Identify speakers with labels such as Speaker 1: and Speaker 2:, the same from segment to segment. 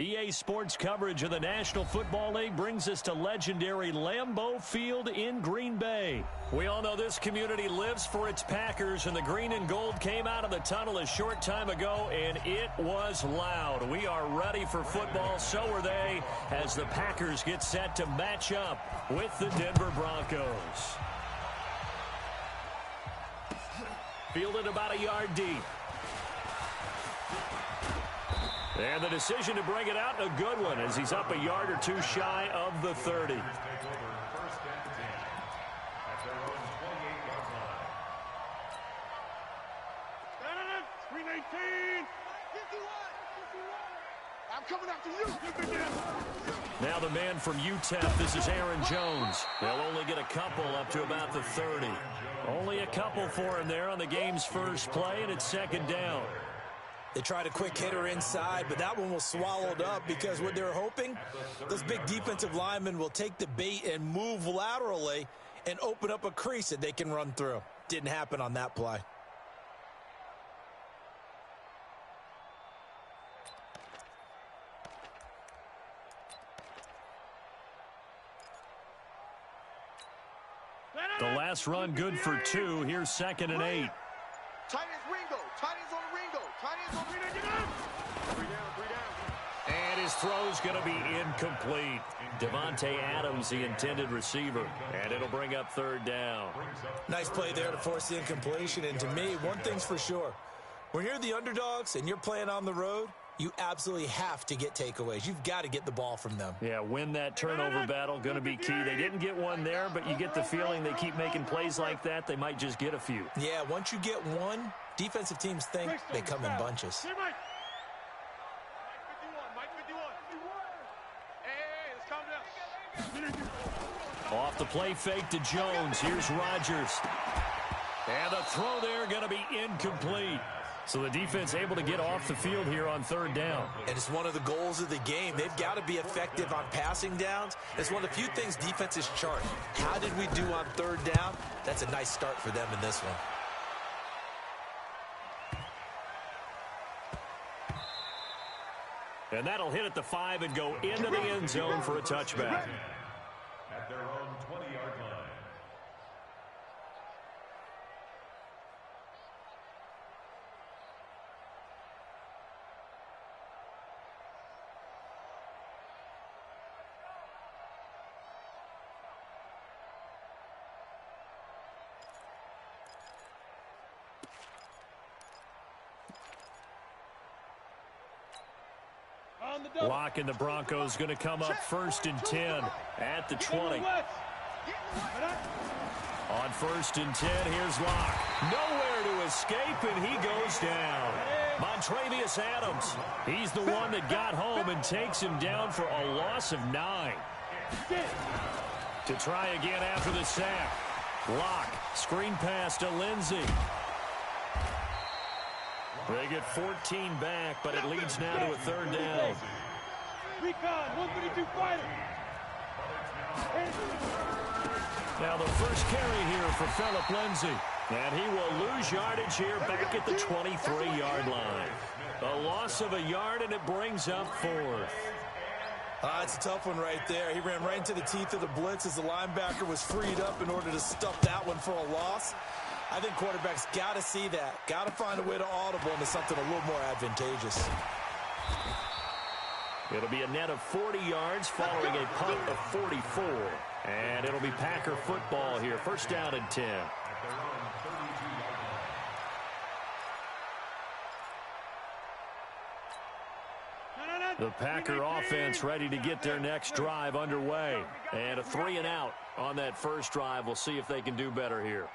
Speaker 1: EA Sports coverage of the National Football League brings us to legendary Lambeau Field in Green Bay. We all know this community lives for its Packers, and the green and gold came out of the tunnel a short time ago, and it was loud. We are ready for football, so are they, as the Packers get set to match up with the Denver Broncos. Fielded about a yard deep. And the decision to bring it out, a good one, as he's up a yard or two shy of the 30.
Speaker 2: I'm coming after you.
Speaker 1: Now the man from UTEP, this is Aaron Jones. They'll only get a couple up to about the 30. Only a couple for him there on the game's first play, and it's second down.
Speaker 3: They tried a quick hitter inside, but that one was swallowed up because what they're hoping, those big defensive linemen will take the bait and move laterally and open up a crease that they can run through. Didn't happen on that play.
Speaker 1: The last run good for 2. Here's 2nd and 8.
Speaker 2: Tight ends Ringo. Tight ends on Ringo. Tight ends on Ringo. Get up. 3 down.
Speaker 1: And his throw's going to be incomplete. Devontae Adams, the intended receiver. And it'll bring up 3rd down.
Speaker 3: Nice play there to force the incompletion. And to me, one thing's for sure. When you're the underdogs and you're playing on the road, you absolutely have to get takeaways. You've got to get the ball from them.
Speaker 1: Yeah, win that turnover battle, going to be key. They didn't get one there, but you get the feeling they keep making plays like that, they might just get a few.
Speaker 3: Yeah, once you get one, defensive teams think they come in bunches.
Speaker 2: Mike 51. Hey, let's calm down.
Speaker 1: Off the play fake to Jones. Here's Rodgers. And the throw there going to be incomplete. So the defense able to get off the field here on 3rd down.
Speaker 3: And it's one of the goals of the game. They've got to be effective on passing downs. It's one of the few things defenses chart. How did we do on 3rd down? That's a nice start for them in this one.
Speaker 1: And that'll hit at the 5 and go into the end zone for a touchback.
Speaker 4: At their own 20-yard line.
Speaker 1: Lock and the Broncos going to come up 1st and 10 at the 20. On 1st and 10, here's Lock. Nowhere to escape, and he goes down. Montravius Adams, he's the one that got home and takes him down for a loss of 9. To try again after the sack. Lock, screen pass to Lindsey. They get 14 back, but it leads now to a 3rd down.
Speaker 2: Recon, 132 fighter.
Speaker 1: Now the first carry here for Phillip Lindsay. And he will lose yardage here back at the 23-yard line. A loss of a yard, and it brings up 4th.
Speaker 3: It's a tough one right there. He ran right into the teeth of the blitz as the linebacker was freed up in order to stuff that one for a loss. I think quarterbacks got to see that. Got to find a way to audible into something a little more advantageous.
Speaker 1: It'll be a net of 40 yards following a punt of 44. And it'll be Packer football here. 1st down and 10. The Packer offense ready to get their next drive underway. And a 3 and out on that first drive. We'll see if they can do better here.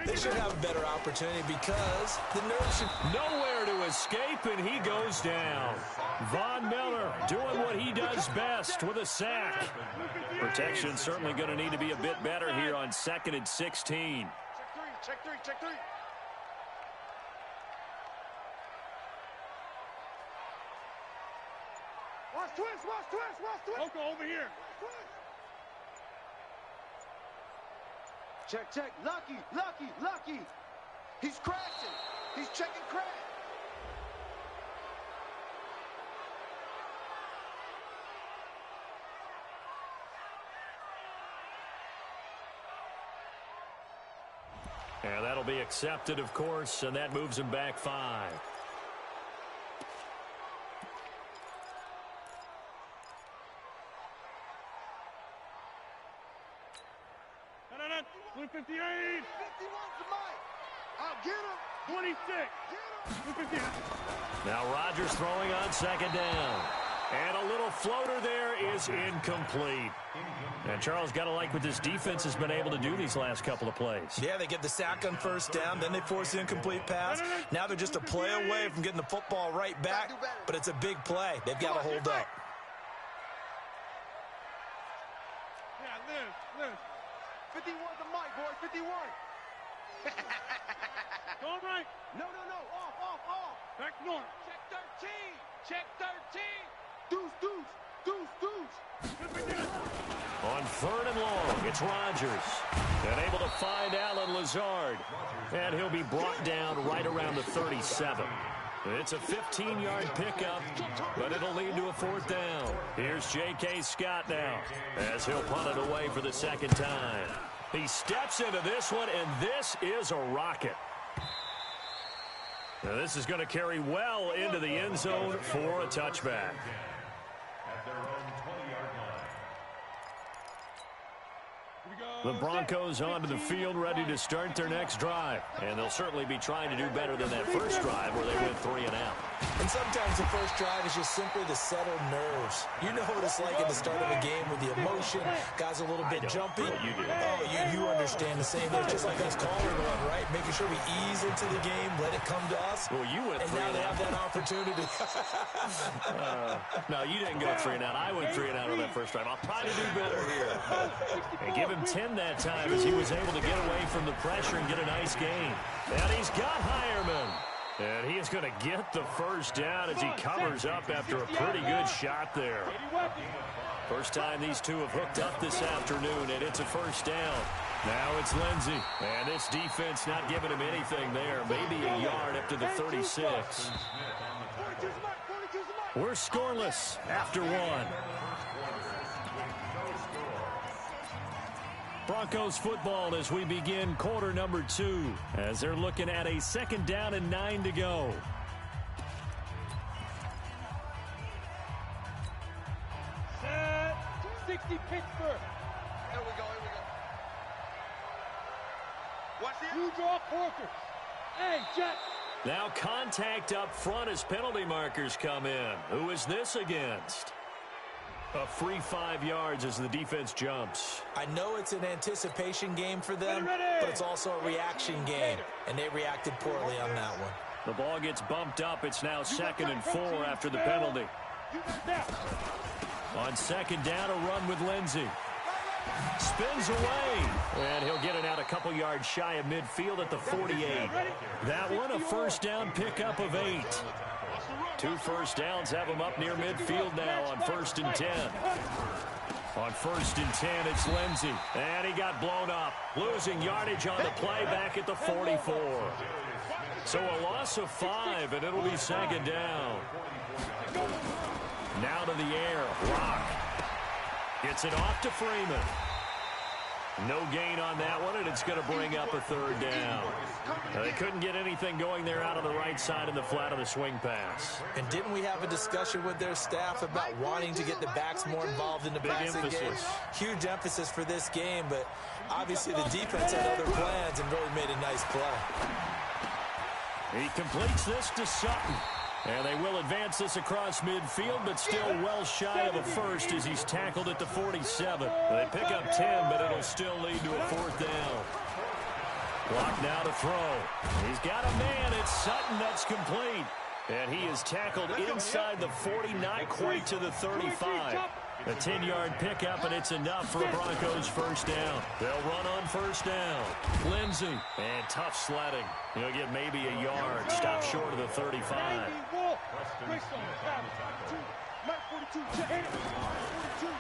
Speaker 3: They should have a better opportunity because the nerves should...
Speaker 1: Nowhere to escape, and he goes down. Von Miller doing what he does best with a sack. Protection certainly going to need to be a bit better here on 2nd and 16.
Speaker 2: Check three. Watch twist. Loco over here. Check. Lucky. He's crashing. He's checking crash.
Speaker 1: And that'll be accepted, of course, and that moves him back 5.
Speaker 5: No. 58.
Speaker 2: 51's the mic. I'll get him.
Speaker 5: 26.
Speaker 2: Get him.
Speaker 1: Now Rodgers throwing on second down. And a little floater there is incomplete. And Charles, got to like what this defense has been able to do these last couple of plays.
Speaker 3: Yeah, they get the sack on first down, then they force the incomplete pass. Now they're just a play away from getting the football right back, but it's a big play. They've got to hold up.
Speaker 5: Yeah, Liz.
Speaker 2: 51's the mic, boy. 51.
Speaker 5: Going right.
Speaker 2: No. Off.
Speaker 5: Back north.
Speaker 2: Check 13. Check 13. Deuce.
Speaker 1: On 3rd and long, it's Rodgers. And able to find Alan Lazard. And he'll be brought down right around the 37. It's a 15-yard pickup, but it'll lead to a 4th down. Here's J.K. Scott now, as he'll punt it away for the second time. He steps into this one, and this is a rocket. Now this is going to carry well into the end zone for a touchback.
Speaker 4: At their own 20-yard line.
Speaker 1: The Broncos onto the field, ready to start their next drive. And they'll certainly be trying to do better than that first drive where they went 3 and out.
Speaker 3: And sometimes the first drive is just simply to settle nerves. You know what it's like at the start of a game with the emotion. Guys a little bit jumpy.
Speaker 1: You do.
Speaker 3: Oh, you understand the same. It's just like us calling one, right? Making sure we ease into the game, let it come to us.
Speaker 1: Well, you went
Speaker 3: and
Speaker 1: 3
Speaker 3: now
Speaker 1: and
Speaker 3: they
Speaker 1: out.
Speaker 3: have that opportunity.
Speaker 1: No, you didn't go 3 and out. I went 3 and out on that first drive. I'll try to do better here. And give him 10 that time as he was able to get away from the pressure and get a nice gain. And he's got Hireman. And he is going to get the first down as he covers up after a pretty good shot there. First time these two have hooked up this afternoon, and it's a first down. Now it's Lindsey. And this defense not giving him anything there. Maybe a yard up to the 36. We're scoreless after 1. Broncos football as we begin quarter number 2, as they're looking at a 2nd down and 9 to go.
Speaker 5: Set. 60 Pittsburgh.
Speaker 2: Here we go. Watch this.
Speaker 5: Two draw Porter. Hey, Jet.
Speaker 1: Now contact up front as penalty markers come in. Who is this against? A free 5 yards as the defense jumps.
Speaker 3: I know it's an anticipation game for them, but it's also a reaction game, and they reacted poorly on that one.
Speaker 1: The ball gets bumped up. It's now 2nd and 4 after the penalty. On 2nd down, a run with Lindsey. Spins away, and he'll get it out a couple yards shy of midfield at the 48. That one, a first down pickup of 8. 2 first downs have him up near midfield now on 1st and 10. On 1st and 10, it's Lindsey, and he got blown up, losing yardage on the play back at the 44. So a loss of 5, and it'll be 2nd down. Now to the air, Rock gets it off to Freeman. No gain on that one, and it's going to bring up a 3rd down. They couldn't get anything going there out on the right side in the flat of the swing pass.
Speaker 3: And didn't we have a discussion with their staff about wanting to get the backs more involved in the passing game? Huge emphasis for this game, but obviously the defense had other plans and really made a nice play.
Speaker 1: He completes this to Sutton. And they will advance this across midfield, but still well shy of a first as he's tackled at the 47. They pick up 10, but it'll still lead to a 4th down. Block now to throw. He's got a man. It's Sutton. That's complete. And he is tackled inside the 40, not quite to the 35. A 10-yard pickup, and it's enough for a Broncos first down. They'll run on first down. Lindsey, and tough sledding. He'll get maybe a yard. Stop short of the 35.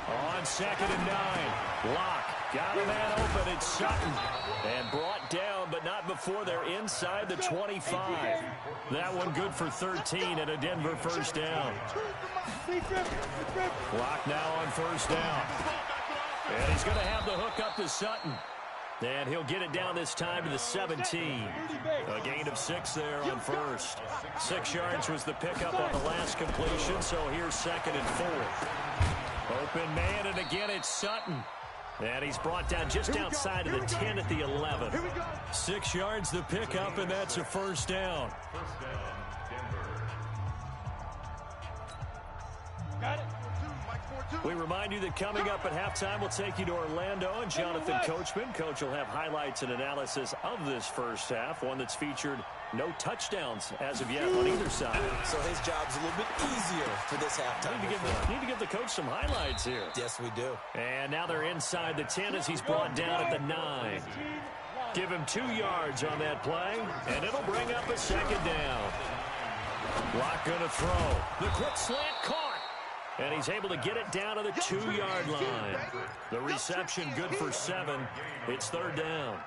Speaker 1: On 2nd and 9. Lock. Got a man open. It's Sutton. And brought down, but not before they're inside the 25. That one good for 13 and a Denver first down. Lock now on first down. And he's going to have the hook up to Sutton. And he'll get it down this time to the 17. A gain of 6 there on first. 6 yards was the pickup on the last completion, so here's 2nd and 4. Open man, and again it's Sutton. And he's brought down just outside of the 10 at the 11. 6 yards the pickup, and that's a first down.
Speaker 4: First down, Denver.
Speaker 5: Got it.
Speaker 1: We remind you that coming up at halftime, we'll take you to Orlando and Jonathan Coachman. Coach will have highlights and analysis of this first half, one that's featured no touchdowns as of yet on either side.
Speaker 3: So his job's a little bit easier for this halftime.
Speaker 1: Need to give the coach some highlights here.
Speaker 3: Yes, we do.
Speaker 1: And now they're inside the 10 as he's brought down at the 9. Give him 2 yards on that play, and it'll bring up a 2nd down. Lock gonna throw. The quick slant caught. And he's able to get it down to the 2-yard line. The reception good for 7. It's 3rd down.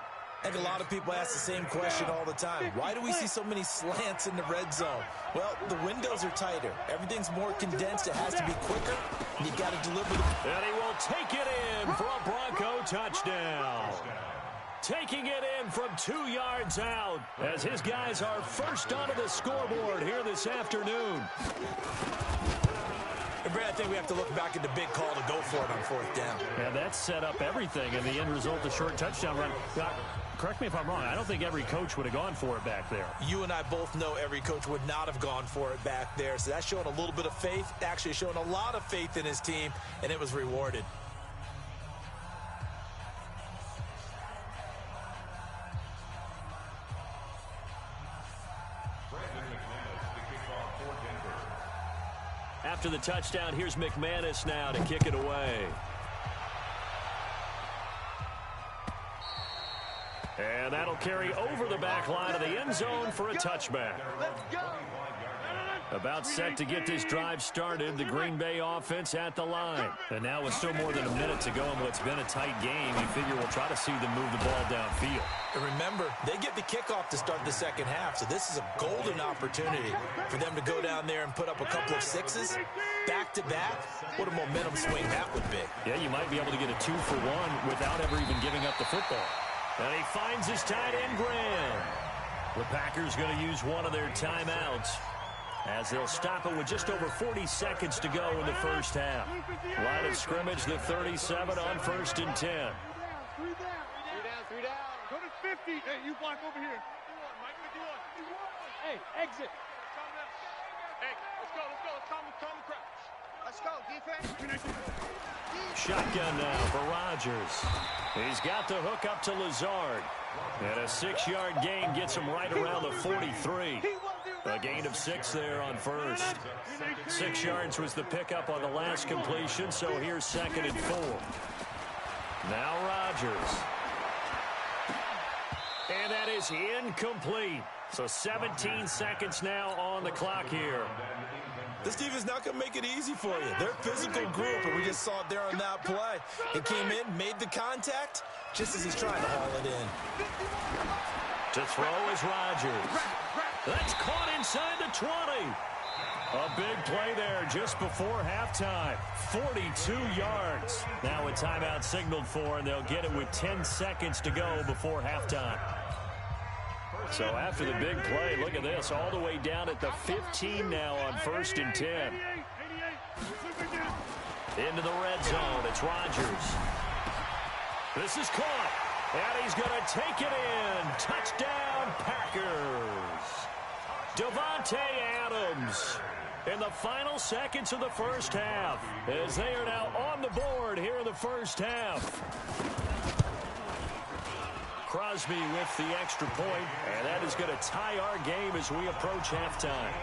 Speaker 3: I think a lot of people ask the same question all the time. Why do we see so many slants in the red zone? Well, the windows are tighter. Everything's more condensed. It has to be quicker. And you've got to deliver the...
Speaker 1: And he will take it in for a Bronco touchdown. Taking it in from 2 yards out as his guys are first onto the scoreboard here this afternoon.
Speaker 3: And Brad, I think we have to look back at the big call to go for it on 4th down.
Speaker 1: Yeah, that set up everything, and the end result, the short touchdown run. Correct me if I'm wrong. I don't think every coach would have gone for it back there.
Speaker 3: You and I both know every coach would not have gone for it back there. So that's showing a little bit of faith, actually showing a lot of faith in his team, and it was rewarded.
Speaker 1: After the touchdown, here's McManus now to kick it away. And that'll carry over the back line of the end zone for a touchback.
Speaker 2: Let's go.
Speaker 1: About set to get this drive started, the Green Bay offense at the line. And now with still more than a minute to go in what's been a tight game, you figure we'll try to see them move the ball downfield.
Speaker 3: And remember, they get the kickoff to start the second half, so this is a golden opportunity for them to go down there and put up a couple of 6s back-to-back. What a momentum swing that would be.
Speaker 1: Yeah, you might be able to get a 2-for-1 without ever even giving up the football. And he finds his tight end, Graham. The Packers going to use one of their timeouts as they'll stop it with just over 40 seconds to go in the first half. Line of scrimmage, the 37 on 1st and 10.
Speaker 5: 3 down. Go to 50. Hey, you block over here. Hey, exit.
Speaker 2: Hey, let's go. Let's calm the crowd. Let's go, defense.
Speaker 1: Shotgun now for Rodgers. He's got the hook up to Lazard. And a 6-yard gain gets him right around the 43. A gain of 6 there on first. 6 yards was the pickup on the last completion, so here's 2nd and 4. Now Rodgers. And that is incomplete. So 17 seconds now on the clock here.
Speaker 3: This defense is not going to make it easy for you. They're a physical group, and we just saw it there on that play. It came in, made the contact, just as he's trying to haul it in.
Speaker 1: To throw is Rodgers. That's caught inside the 20. A big play there just before halftime. 42 yards. Now a timeout signaled for, and they'll get it with 10 seconds to go before halftime. So after the big play, look at this, all the way down at the 15 now on 1st and 10. Into the red zone, it's Rodgers. This is caught, and he's going to take it in. Touchdown, Packers. Davante Adams in the final seconds of the first half, as they are now on the board here in the first half. Crosby with the extra point, and that is going to tie our game as we approach halftime.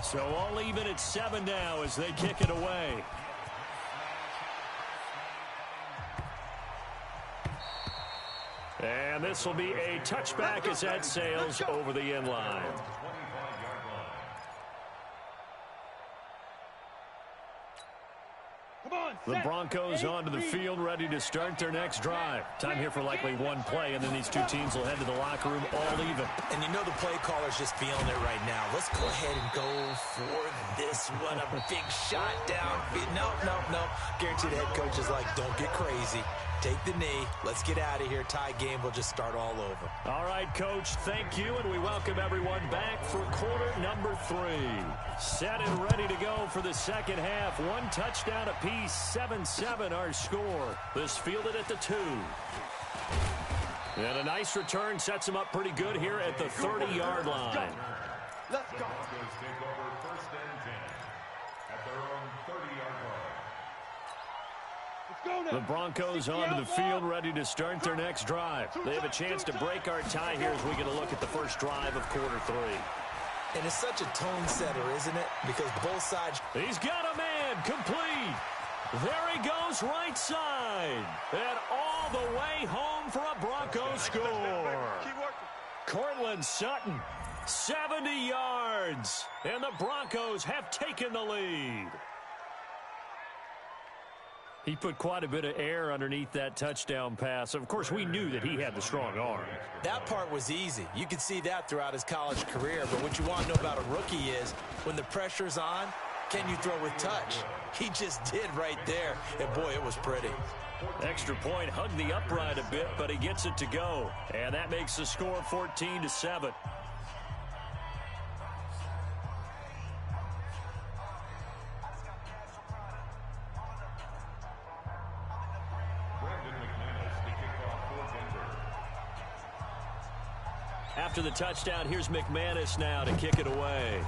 Speaker 1: So all even at 7 now as they kick it away. And this will be a touchback as that sails over the end line.
Speaker 5: Come on,
Speaker 1: The Broncos onto the field, ready to start their next drive. Time here for likely one play, and then these two teams will head to the locker room all even.
Speaker 3: And you know the play caller's just feeling it right now. Let's go ahead and go for this one. A big shot down. Nope. Guarantee the head coach is like, don't get crazy. Take the knee. Let's get out of here. Tie game will just start all over.
Speaker 1: All right, Coach, thank you, and we welcome everyone back for quarter number 3. Set and ready to go for the second half. One touchdown apiece, 7-7 our score. This fielded at the 2. And a nice return sets them up pretty good here at the 30-yard line.
Speaker 2: Let's go.
Speaker 4: Broncos take over first and 10 at their own 30-yard line.
Speaker 1: The Broncos onto the field, ready to start their next drive. They have a chance to break our tie here as we get a look at the first drive of quarter 3.
Speaker 3: And it's such a tone setter, isn't it? Because both sides...
Speaker 1: He's got a man, complete. There he goes, right side. And all the way home for a Broncos score. Cortland Sutton, 70 yards. And the Broncos have taken the lead. He put quite a bit of air underneath that touchdown pass. Of course, we knew that he had the strong arm.
Speaker 3: That part was easy. You could see that throughout his college career. But what you want to know about a rookie is when the pressure's on, can you throw with touch? He just did right there. And, boy, it was pretty.
Speaker 1: Extra point, hugged the upright a bit, but he gets it to go. And that makes the score 14-7. After the touchdown, here's McManus now to kick it away.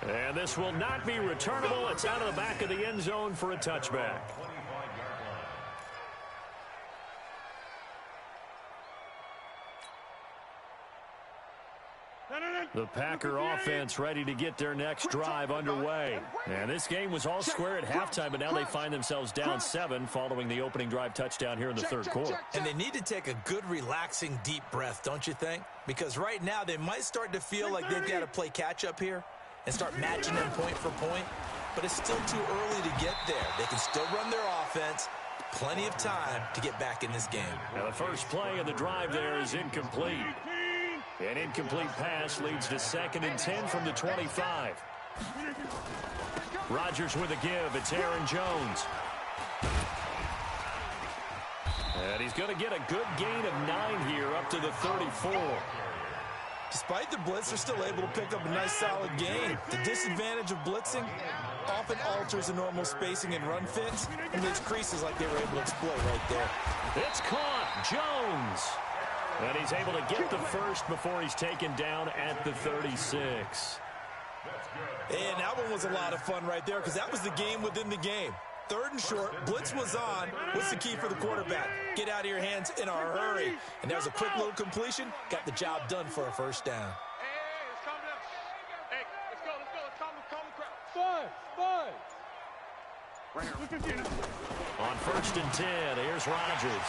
Speaker 1: And this will not be returnable. It's out of the back of the end zone for a touchback. The Packer offense ready to get their next drive underway. And this game was all square at halftime, but now they find themselves down 7 following the opening drive touchdown here in the third quarter.
Speaker 3: And they need to take a good, relaxing, deep breath, don't you think? Because right now they might start to feel like they've got to play catch-up here and start matching them point for point. But it's still too early to get there. They can still run their offense. Plenty of time to get back in this game.
Speaker 1: Now the first play of the drive there is incomplete. An incomplete pass leads to 2nd and 10 from the 25. Rodgers with a give. It's Aaron Jones. And he's going to get a good gain of 9 here up to the 34.
Speaker 3: Despite the blitz, they're still able to pick up a nice solid gain. The disadvantage of blitzing often alters the normal spacing and run fits and makes creases like they were able to exploit right there.
Speaker 1: It's caught. Jones. And he's able to get the first before he's taken down at the 36.
Speaker 3: And that one was a lot of fun right there because that was the game within the game. 3rd and short, blitz was on. What's the key for the quarterback? Get out of your hands in a hurry. And there's a quick little completion. Got the job done for a first down.
Speaker 2: Hey, let's calm down. Hey, let's go. Let's calm the crowd. Five. Right here.
Speaker 1: On 1st and 10, here's Rodgers.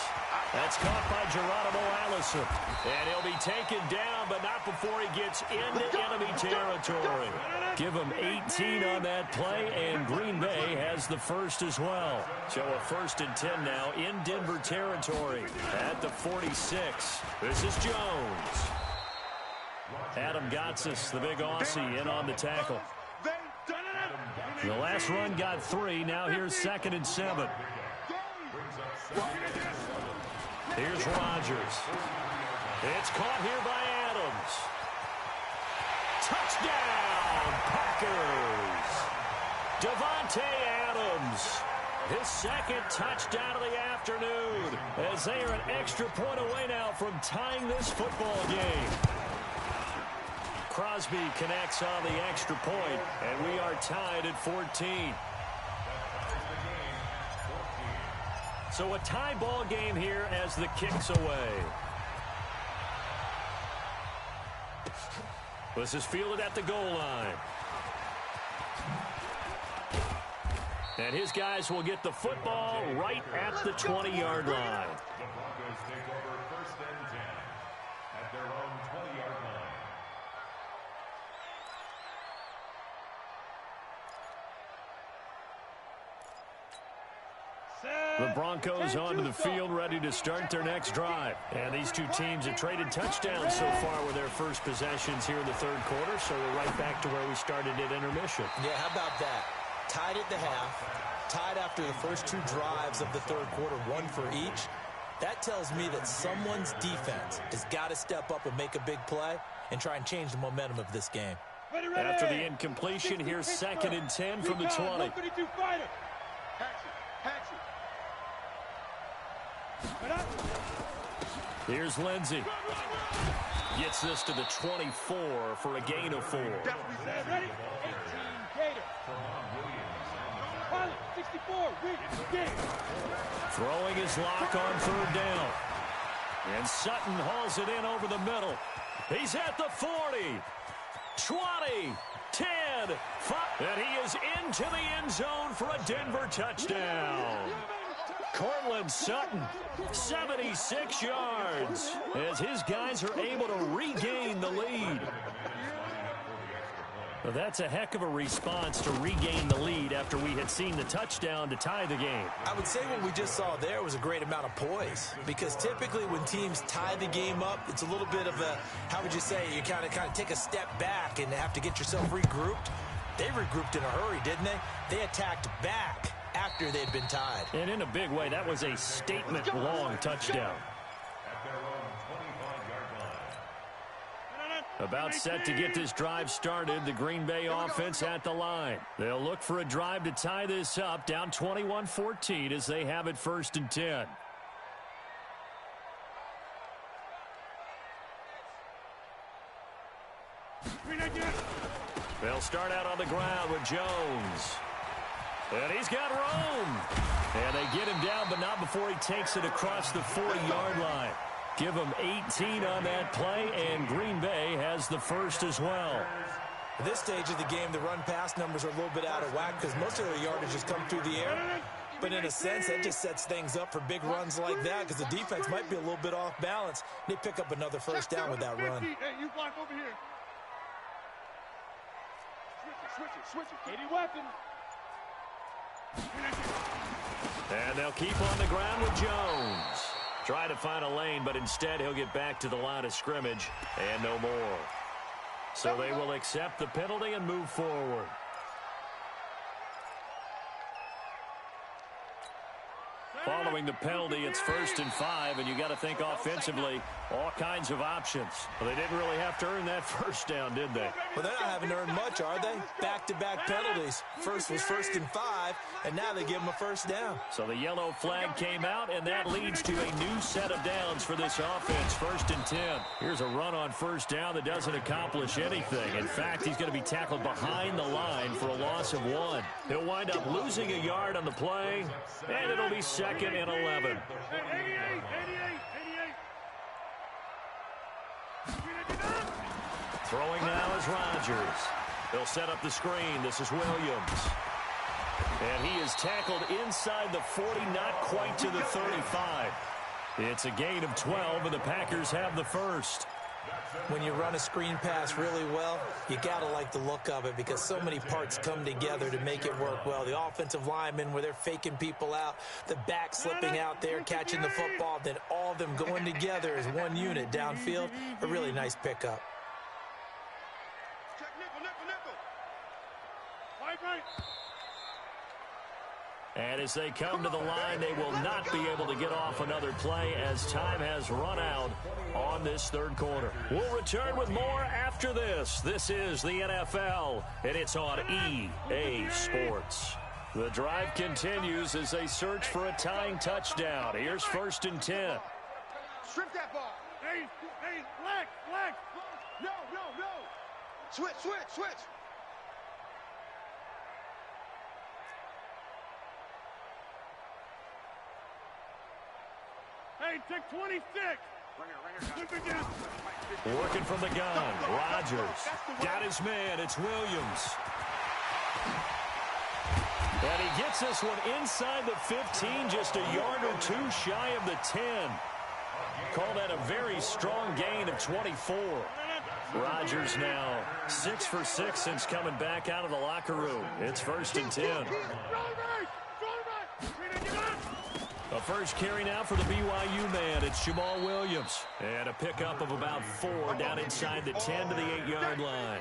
Speaker 1: That's caught by Geronimo Allison. And he'll be taken down, but not before he gets into enemy territory. Give him 18 on that play, and Green Bay has the first as well. So a 1st and 10 now in Denver territory at the 46. This is Jones. Adam Gotsis, the big Aussie, in on the tackle. The last run got 3. Now here's 2nd and 7. Here's Rodgers. It's caught here by Adams. Touchdown, Packers. Davante Adams. His 2nd touchdown of the afternoon as they are an extra point away now from tying this football game. Crosby connects on the extra point, and we are tied at 14. So a tie ball game here as the kick's away. This is fielded at the goal line. And his guys will get the football right at the 20-yard line.
Speaker 4: The Broncos take over 1st and 10 at their own 20-yard line.
Speaker 1: The Broncos onto the field, ready to start their next drive. And these two teams have traded touchdowns so far with their first possessions here in the third quarter, so we're right back to where we started at intermission.
Speaker 3: Yeah, how about that? Tied at the half, tied after the first two drives of the third quarter, one for each. That tells me that someone's defense has got to step up and make a big play and try and change the momentum of this game.
Speaker 1: After the incompletion, here's 2nd and 10 from the 20. Here's Lindsey. Gets this to the 24 for a gain of 4.
Speaker 5: Ready? 18 Gator. Pilot, 64, win,
Speaker 1: Throwing his lock on 3rd down. And Sutton hauls it in over the middle. He's at the 40. 20, 10, 5. And he is into the end zone for a Denver touchdown. Cortland Sutton, 76 yards, as his guys are able to regain the lead. Well, that's a heck of a response to regain the lead after we had seen the touchdown to tie the game.
Speaker 3: I would say what we just saw there was a great amount of poise, because typically when teams tie the game up, it's a little bit of a, how would you say, you kind of take a step back and have to get yourself regrouped. They regrouped in a hurry, didn't they? They attacked back after they'd been tied.
Speaker 1: And in a big way, that was a statement-long touchdown. About set to get this drive started, the Green Bay offense at the line. They'll look for a drive to tie this up, down 21-14 as they have it 1st and 10. They'll start out on the ground with Jones. And he's got room. And they get him down, but not before he takes it across the 40-yard line. Give him 18 on that play, and Green Bay has the first as well.
Speaker 3: At this stage of the game, the run-pass numbers are a little bit out of whack because most of their yardage has come through the air. But in a sense, that just sets things up for big runs like that because the defense might be a little bit off balance. They pick up another first down with that run.
Speaker 5: Hey, you block over here. Switch it. 80 weapon.
Speaker 1: And they'll keep on the ground with Jones. Try to find a lane, but instead he'll get back to the line of scrimmage and no more. So they will accept the penalty and move forward. Following the penalty, it's 1st and 5, and you got to think offensively, all kinds of options. Well, they didn't really have to earn that first down, did they?
Speaker 3: Well, they're not having to earn much, are they? Back-to-back penalties. First was 1st and 5, and now they give them a first down.
Speaker 1: So the yellow flag came out, and that leads to a new set of downs for this offense, 1st and 10. Here's a run on 1st down that doesn't accomplish anything. In fact, he's going to be tackled behind the line for a loss of 1. He'll wind up losing a yard on the play, and it'll be 2nd and 11.
Speaker 5: 88.
Speaker 1: Throwing now is Rodgers. They'll set up the screen. This is Williams. And he is tackled inside the 40, not quite to the 35. It's a gain of 12, and the Packers have the first.
Speaker 3: When you run a screen pass really well, you got to like the look of it because so many parts come together to make it work well. The offensive linemen, where they're faking people out, the back slipping out there, catching the football, then all of them going together as one unit downfield. A really nice pickup.
Speaker 5: Check nickel. Right.
Speaker 1: And as they come to the line, they will not be able to get off another play as time has run out on this third quarter. We'll return with more after this. This is the NFL, and it's on EA Sports. The drive continues as they search for a tying touchdown. Here's 1st and 10.
Speaker 5: Strip that ball. Hey, leg. No. Switch. Hey, take 26.
Speaker 1: Working from the gun. Rodgers got his man. It's Williams. And he gets this one inside the 15, just a yard or two shy of the 10. Call that a very strong gain of 24. Rodgers now 6 for 6 since coming back out of the locker room. It's 1st and 10. A first carry now for the BYU man. It's Jamal Williams. And a pickup of about 4 down inside the 10 to the 8-yard line.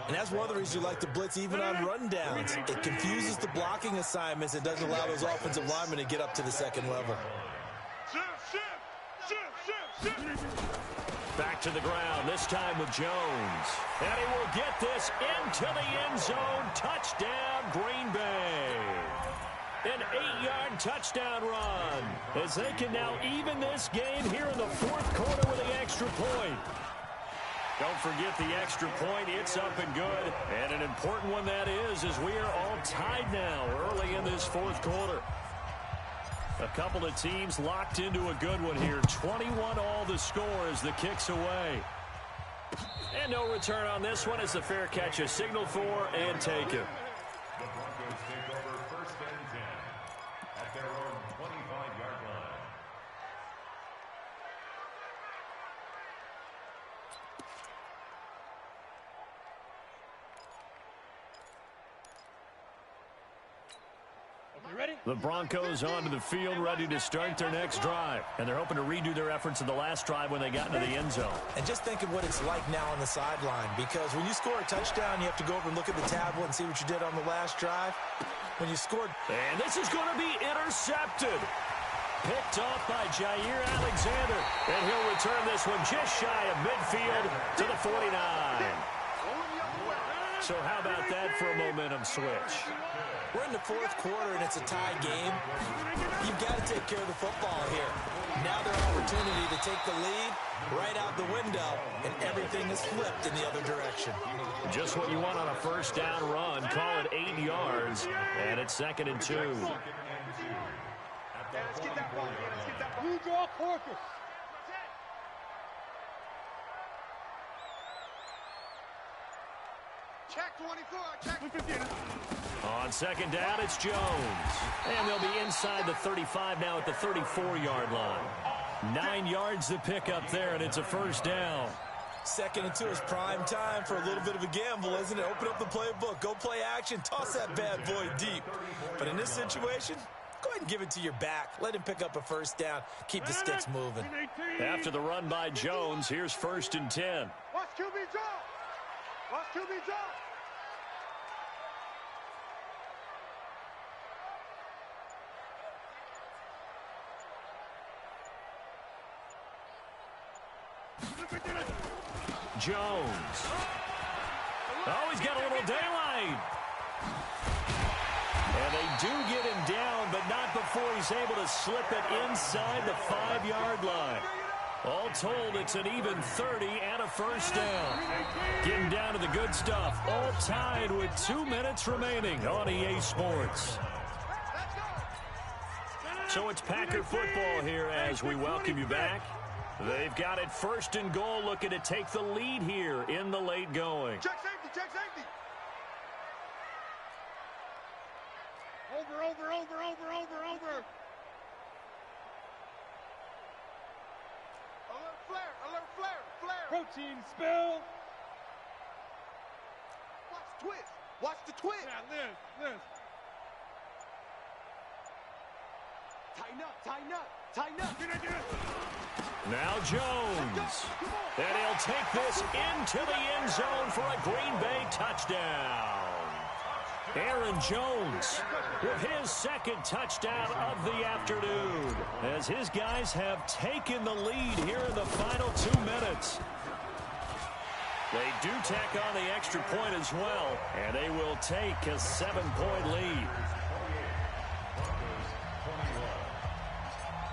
Speaker 3: And that's one of the reasons you like to blitz even on rundowns. It confuses the blocking assignments and doesn't allow those offensive linemen to get up to the second level.
Speaker 1: Back to the ground, this time with Jones. And he will get this into the end zone. Touchdown, Green Bay. An 8-yard touchdown run as they can now even this game here in the fourth quarter with the extra point. Don't forget the extra point. It's up and good. And an important one that is, as we are all tied now early in this fourth quarter. A couple of teams locked into a good one here. 21 all the score as the kick's away. And no return on this one as the fair catch is signaled for and taken.
Speaker 4: The Broncos take over first and 10 at their own 25-yard line.
Speaker 1: The Broncos onto the field ready to start their next drive. And they're hoping to redo their efforts in the last drive when they got into the end zone.
Speaker 3: And just think of what it's like now on the sideline, because when you score a touchdown, you have to go over and look at the tablet and see what you did on the last drive. When you scored...
Speaker 1: And this is going to be intercepted. Picked off by Jair Alexander. And he'll return this one just shy of midfield to the 49. So how about that for a momentum switch?
Speaker 3: We're in the fourth quarter, and it's a tie game. You've got to take care of the football here. Now their opportunity to take the lead right out the window, and everything is flipped in the other direction.
Speaker 1: Just what you want on a first down run. Call it 8 yards, and it's 2nd and 2.
Speaker 5: Let's get that ball. Let's get that ball. You draw Corpus. Check 24. Check.
Speaker 1: On second down, it's Jones. And they'll be inside the 35 now at the 34-yard line. 9 yards to pick up there, and it's a first down.
Speaker 3: 2nd and 2 is prime time for a little bit of a gamble, isn't it? Open up the playbook, go play action, toss that bad boy deep. But in this situation, go ahead and give it to your back. Let him pick up a first down. Keep the sticks moving.
Speaker 1: After the run by Jones, here's 1st and 10.
Speaker 5: Watch QB drop. Watch QB drop.
Speaker 1: Jones. Oh, he's got a little daylight. And they do get him down, but not before he's able to slip it inside the 5-yard line. All told, it's an even 30 and a first down. Getting down to the good stuff. All tied with 2 minutes remaining on EA Sports. So it's Packer football here as we welcome you back. They've got it 1st and goal, looking to take the lead here in the late going.
Speaker 5: Check safety. Check safety. Over. Alert flare. Protein spill. Watch the twist. Yeah, Liz. Tighten up. Get it.
Speaker 1: Now Jones. And he'll take this into the end zone for a Green Bay touchdown. Aaron Jones with his 2nd touchdown of the afternoon as his guys have taken the lead here in the final 2 minutes. They do tack on the extra point as well, and they will take a 7-point lead.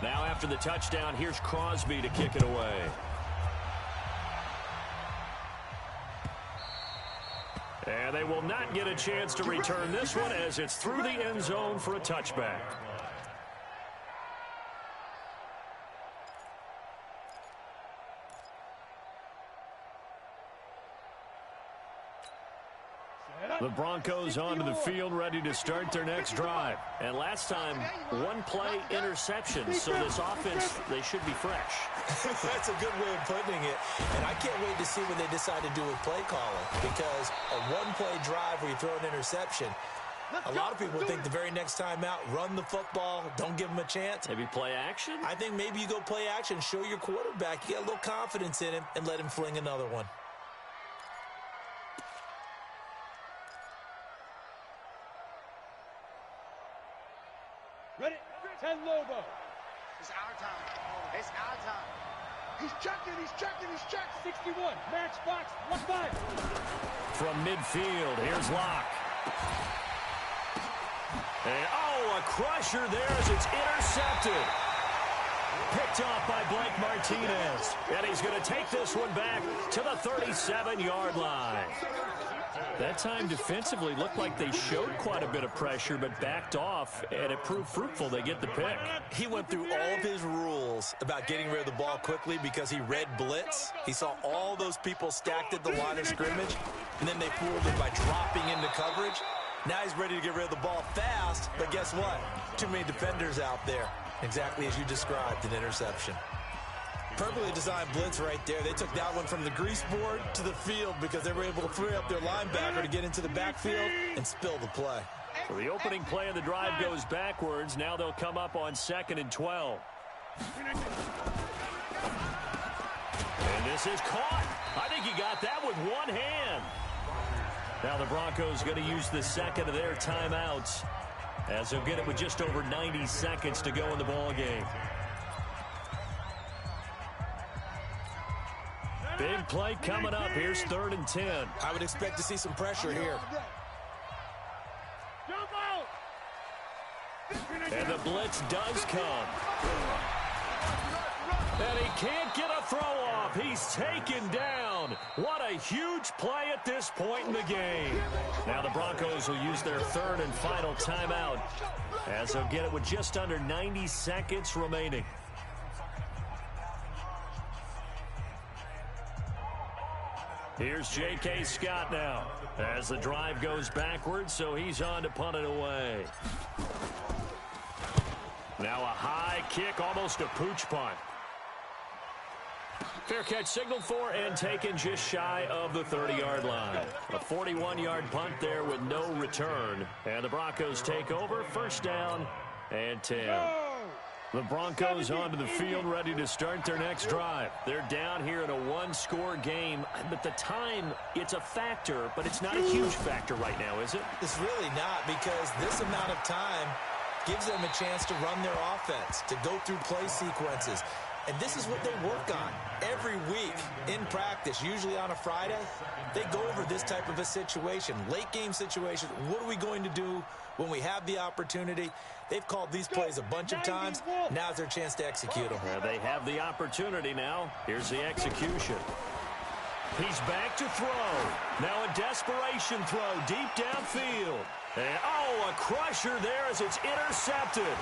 Speaker 1: Now after the touchdown, here's Crosby to kick it away. And they will not get a chance to return this one as it's through the end zone for a touchback. The Broncos onto the field ready to start their next drive. And last time, 1-play interception. So this offense, they should be fresh.
Speaker 3: That's a good way of putting it. And I can't wait to see what they decide to do with play calling. Because a 1-play drive where you throw an interception, A lot of people think the very next time out, run the football, don't give him a chance.
Speaker 1: Maybe play action?
Speaker 3: I think maybe you go play action, show your quarterback you got a little confidence in him, and let him fling another one.
Speaker 5: Ready? 10 Lobo. It's our time. It's our time. He's checking, he's checking, he's checking. 61, matchbox, 1-5.
Speaker 1: From midfield, here's Locke. And, oh, a crusher there as it's intercepted. Picked off by Blake Martinez. And he's going to take this one back to the 37-yard line. That time defensively looked like they showed quite a bit of pressure but backed off, and it proved fruitful. They get the pick.
Speaker 3: He went through all of his rules about getting rid of the ball quickly because he read blitz. He saw all those people stacked at the line of scrimmage, and then they fooled him by dropping into coverage. Now he's ready to get rid of the ball fast, but guess what? Too many defenders out there. Exactly as you described, an interception. Perfectly designed blitz right there. They took that one from the grease board to the field because they were able to free up their linebacker to get into the backfield and spill the play.
Speaker 1: So the opening play of the drive goes backwards. Now they'll come up on 2nd and 12. And this is caught. I think he got that with one hand. Now the Broncos going to use the second of their timeouts as they'll get it with just over 90 seconds to go in the ball game. Big play coming up. Here's 3rd and 10.
Speaker 3: I would expect to see some pressure here.
Speaker 1: And the blitz does come. And he can't get a throw off. He's taken down. What a huge play at this point in the game. Now the Broncos will use their 3rd and final timeout as they'll get it with just under 90 seconds remaining. Here's J.K. Scott now as the drive goes backwards, so he's on to punt it away. Now a high kick, almost a pooch punt. Fair catch signaled for and taken just shy of the 30-yard line. A 41-yard punt there with no return. And the Broncos take over, 1st down and 10. The Broncos onto the field ready to start their next drive. They're down here in a one-score game, but the time, it's a factor, but it's not a huge factor right now, is it?
Speaker 3: It's really not, because this amount of time gives them a chance to run their offense, to go through play sequences. And this is what they work on every week in practice, usually on a Friday. They go over this type of a situation, late game situation. What are we going to do when we have the opportunity? They've called these plays a bunch of times. Now's their chance to execute them.
Speaker 1: They have the opportunity now. Here's the execution. He's back to throw. Now a desperation throw deep downfield. And, oh, a crusher there as it's intercepted.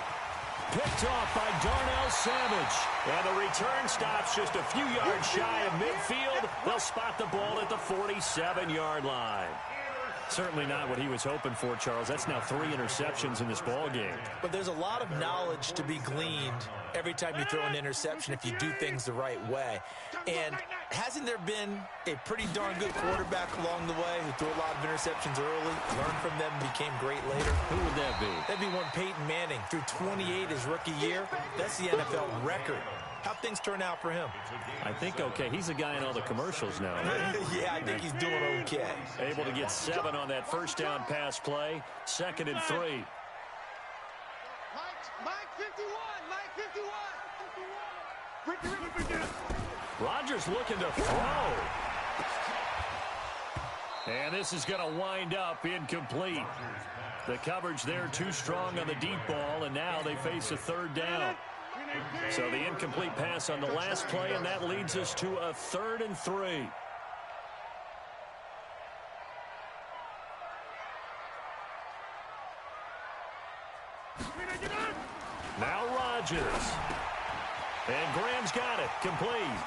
Speaker 1: Picked off by Darnell Savage. And the return stops just a few yards shy of midfield. They'll spot the ball at the 47-yard line. Certainly not what he was hoping for, Charles. That's now 3 interceptions in this ball game.
Speaker 3: But there's a lot of knowledge to be gleaned every time you throw an interception if you do things the right way. And hasn't there been a pretty darn good quarterback along the way who threw a lot of interceptions early, learned from them, and became great later?
Speaker 1: Who would that be?
Speaker 3: That'd be one Peyton Manning. Threw 28 his rookie year. That's the NFL record. How'd things turn out for him?
Speaker 1: I think okay. He's a guy in all the commercials now, right?
Speaker 3: Yeah, I think he's doing okay.
Speaker 1: Able to get 7 on that 1st down pass play. 2nd and 3.
Speaker 5: Mike 51, Mike 51.
Speaker 1: Rodgers looking to throw. And this is going to wind up incomplete. The coverage there too strong on the deep ball, and now they face a 3rd down. So the incomplete pass on the last play, and that leads us to a 3rd and 3. Now Rodgers. And Graham's got it. Complete.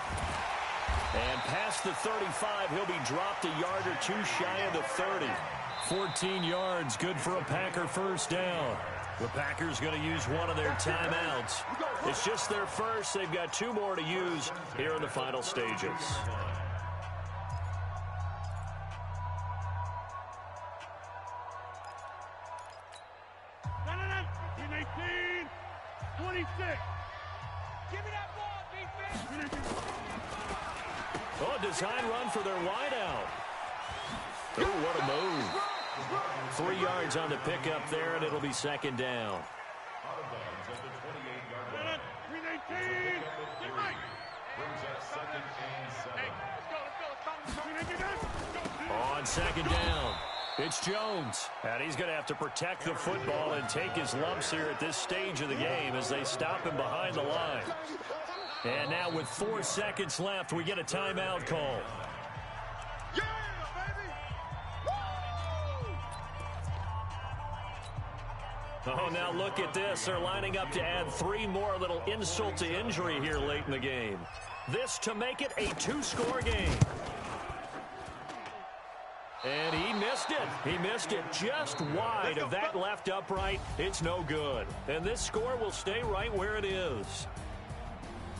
Speaker 1: And past the 35, he'll be dropped a yard or 2 shy of the 30. 14 yards, good for a Packer 1st down. The Packers going to use one of their timeouts. It's just their first. They've got 2 more to use here in the final stages.
Speaker 5: 26. Give me that ball, defense.
Speaker 1: Oh, design run for their wideout. Oh, what a move. 3 yards on the pickup there, and it'll be second down.
Speaker 4: Out of bounds at the 28-yard line.
Speaker 5: 319. Get right.
Speaker 4: Brings up second and 7.
Speaker 5: Hey, let's go.
Speaker 1: On second down, it's Jones. And he's going to have to protect the football and take his lumps here at this stage of the game as they stop him behind the line. And now with 4 seconds left, we get a timeout call.
Speaker 5: Yeah, baby.
Speaker 1: Oh, now look at this. They're lining up to add 3 more, a little insult to injury here late in the game. This to make it a 2-score game. And he missed it. He missed it just wide of that left upright. It's no good. And this score will stay right where it is.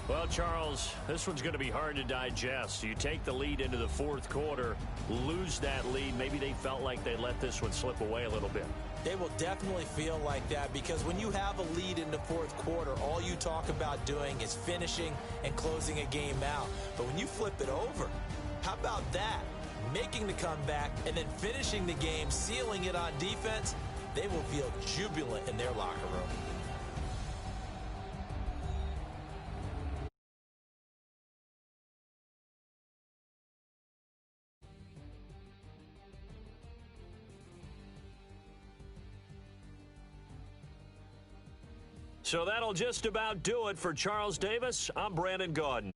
Speaker 1: Well, Charles, this one's going to be hard to digest. You take the lead into the fourth quarter, lose that lead. Maybe they felt like they let this one slip away a little bit.
Speaker 3: They will definitely feel like that because when you have a lead in the fourth quarter, all you talk about doing is finishing and closing a game out. But when you flip it over, how about that? Making the comeback and then finishing the game, sealing it on defense, they will feel jubilant in their locker room.
Speaker 1: So that'll just about do it for Charles Davis. I'm Brandon Gaudin.